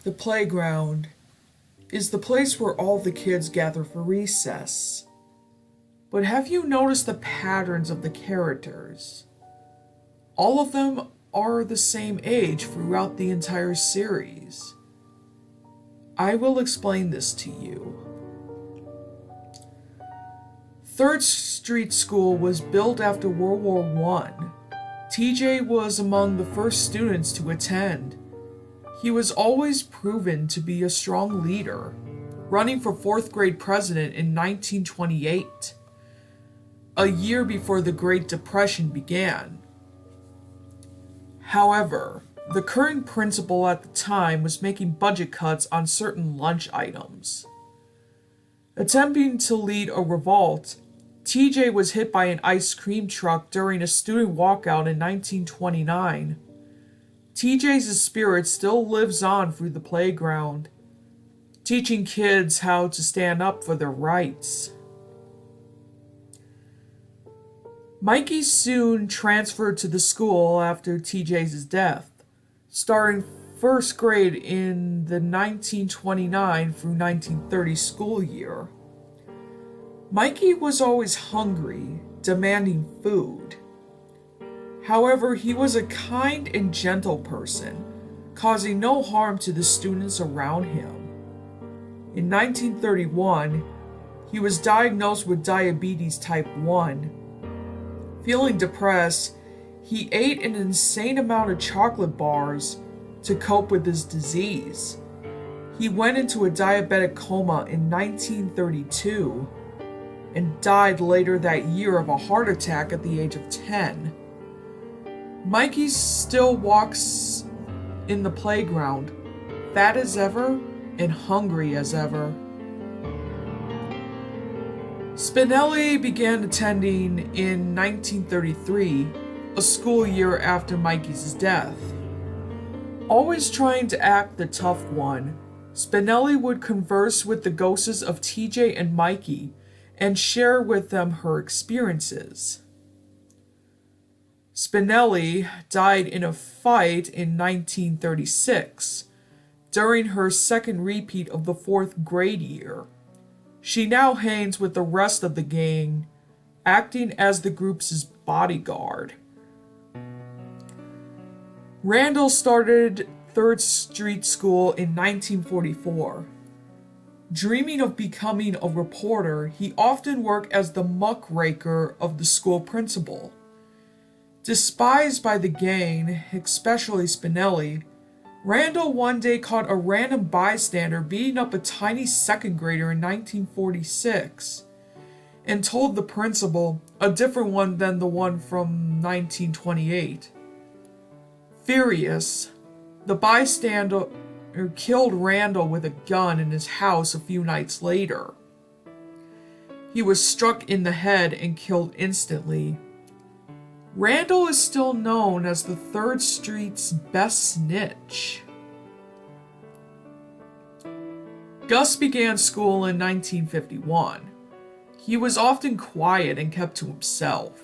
The playground is the place where all the kids gather for recess. But have you noticed the patterns of the characters? All of them are the same age throughout the entire series. I will explain this to you. Third Street School was built after World War I. TJ was among the first students to attend. He was always proven to be a strong leader, running for fourth grade president in 1928, a year before the Great Depression began. However, the current principal at the time was making budget cuts on certain lunch items. Attempting to lead a revolt, TJ was hit by an ice cream truck during a student walkout in 1929. TJ's spirit still lives on through the playground, teaching kids how to stand up for their rights. Mikey soon transferred to the school after TJ's death, starting first grade in the 1929 through 1930 school year. Mikey was always hungry, demanding food. However, he was a kind and gentle person, causing no harm to the students around him. In 1931, he was diagnosed with diabetes type 1. Feeling depressed, he ate an insane amount of chocolate bars to cope with his disease. He went into a diabetic coma in 1932 and died later that year of a heart attack at the age of 10. Mikey still walks in the playground, fat as ever and hungry as ever. Spinelli began attending in 1933, a school year after Mikey's death. Always trying to act the tough one, Spinelli would converse with the ghosts of TJ and Mikey and share with them her experiences. Spinelli died in a fight in 1936, during her second repeat of the fourth grade year. She now hangs with the rest of the gang, acting as the group's bodyguard. Randall started Third Street School in 1944. Dreaming of becoming a reporter, he often worked as the muckraker of the school principal. Despised by the gang, especially Spinelli, Randall one day caught a random bystander beating up a tiny second grader in 1946 and told the principal, a different one than the one from 1928. Furious, the bystander killed Randall with a gun in his house a few nights later. He was struck in the head and killed instantly. Randall is still known as the Third Street's best snitch. Gus began school in 1951. He was often quiet and kept to himself.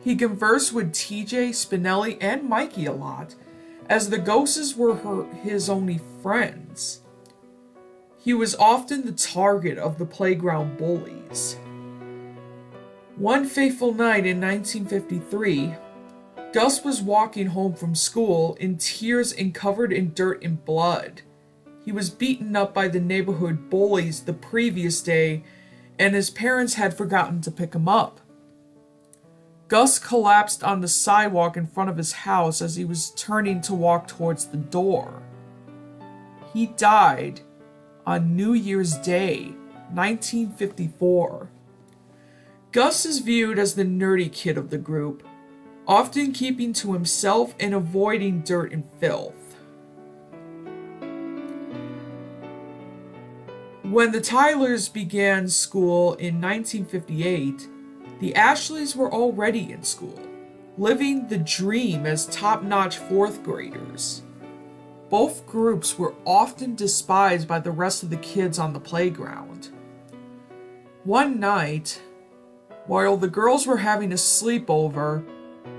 He conversed with TJ, Spinelli, and Mikey a lot, as the ghosts were his only friends. He was often the target of the playground bullies. One fateful night in 1953, Gus was walking home from school in tears and covered in dirt and blood. He was beaten up by the neighborhood bullies the previous day, and his parents had forgotten to pick him up. Gus collapsed on the sidewalk in front of his house as he was turning to walk towards the door. He died on New Year's Day, 1954. Gus is viewed as the nerdy kid of the group, often keeping to himself and avoiding dirt and filth. When the Tylers began school in 1958, the Ashleys were already in school, living the dream as top-notch fourth graders. Both groups were often despised by the rest of the kids on the playground. One night, while the girls were having a sleepover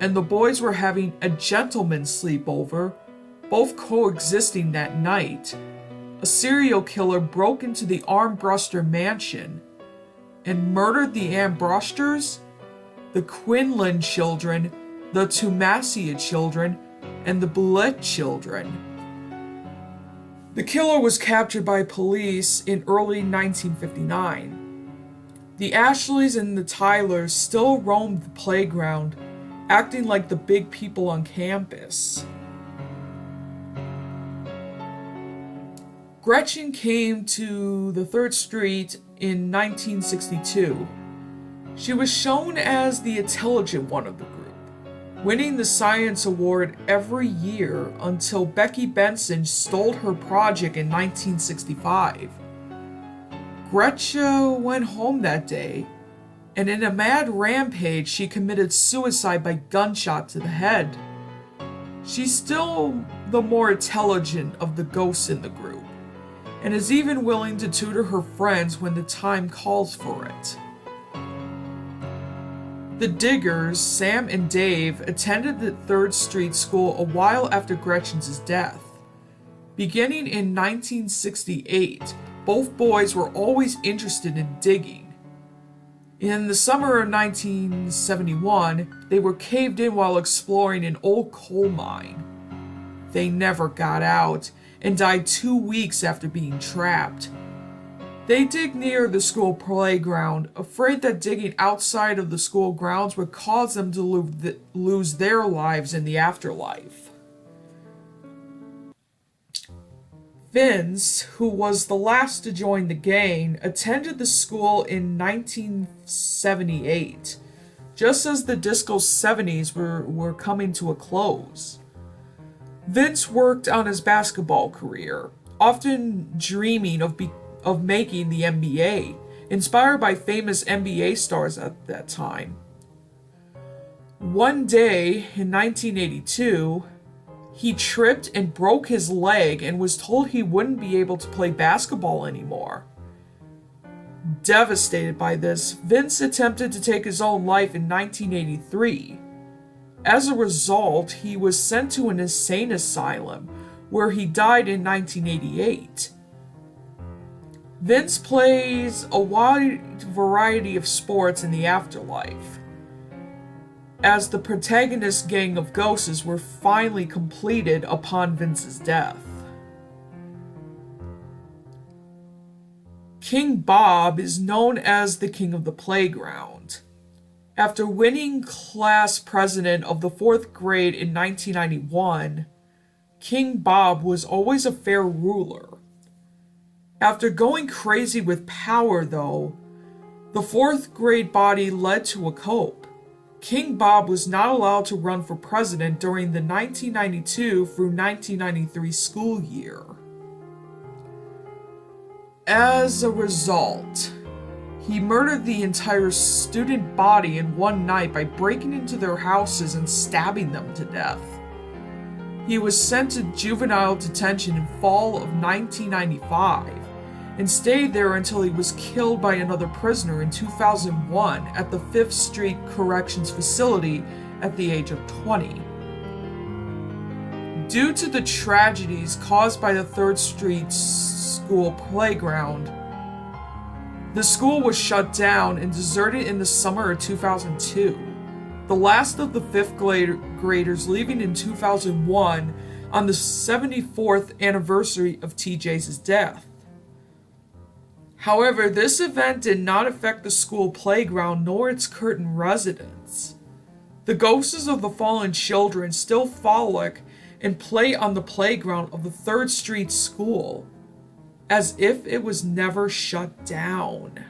and the boys were having a gentleman's sleepover, both coexisting that night, a serial killer broke into the Armbruster mansion and murdered the Armbrusters, the Quinlan children, the Tumasia children, and the Bullitt children. The killer was captured by police in early 1959. The Ashleys and the Tylers still roamed the playground, acting like the big people on campus. Gretchen came to the 3rd Street in 1962. She was shown as the intelligent one of the group, winning the science award every year until Becky Benson stole her project in 1965. Gretchen went home that day, and in a mad rampage, she committed suicide by gunshot to the head. She's still the more intelligent of the ghosts in the group, and is even willing to tutor her friends when the time calls for it. The Diggers, Sam and Dave, attended the 3rd Street School a while after Gretchen's death. Beginning in 1968, both boys were always interested in digging. In the summer of 1971, they were caved in while exploring an old coal mine. They never got out and died 2 weeks after being trapped. They dig near the school playground, afraid that digging outside of the school grounds would cause them to lose their lives in the afterlife. Vince, who was the last to join the gang, attended the school in 1978, just as the disco 70s were coming to a close. Vince worked on his basketball career, often dreaming of making the NBA, inspired by famous NBA stars at that time. One day in 1982, he tripped and broke his leg and was told he wouldn't be able to play basketball anymore. Devastated by this, Vince attempted to take his own life in 1983. As a result, he was sent to an insane asylum, where he died in 1988. Vince plays a wide variety of sports in the afterlife, as the protagonist gang of ghosts were finally completed upon Vince's death. King Bob is known as the King of the Playground. After winning class president of the 4th grade in 1991, King Bob was always a fair ruler. After going crazy with power, though, the 4th grade body led to a coup. King Bob was not allowed to run for president during the 1992 through 1993 school year. As a result, he murdered the entire student body in one night by breaking into their houses and stabbing them to death. He was sent to juvenile detention in fall of 1995 and stayed there until he was killed by another prisoner in 2001 at the 5th Street Corrections Facility at the age of 20. Due to the tragedies caused by the 3rd Street School playground, the school was shut down and deserted in the summer of 2002. The last of the 5th graders leaving in 2001 on the 74th anniversary of TJ's death. However, this event did not affect the school playground nor its current residents. The ghosts of the fallen children still frolic and play on the playground of the 3rd Street School, as if it was never shut down.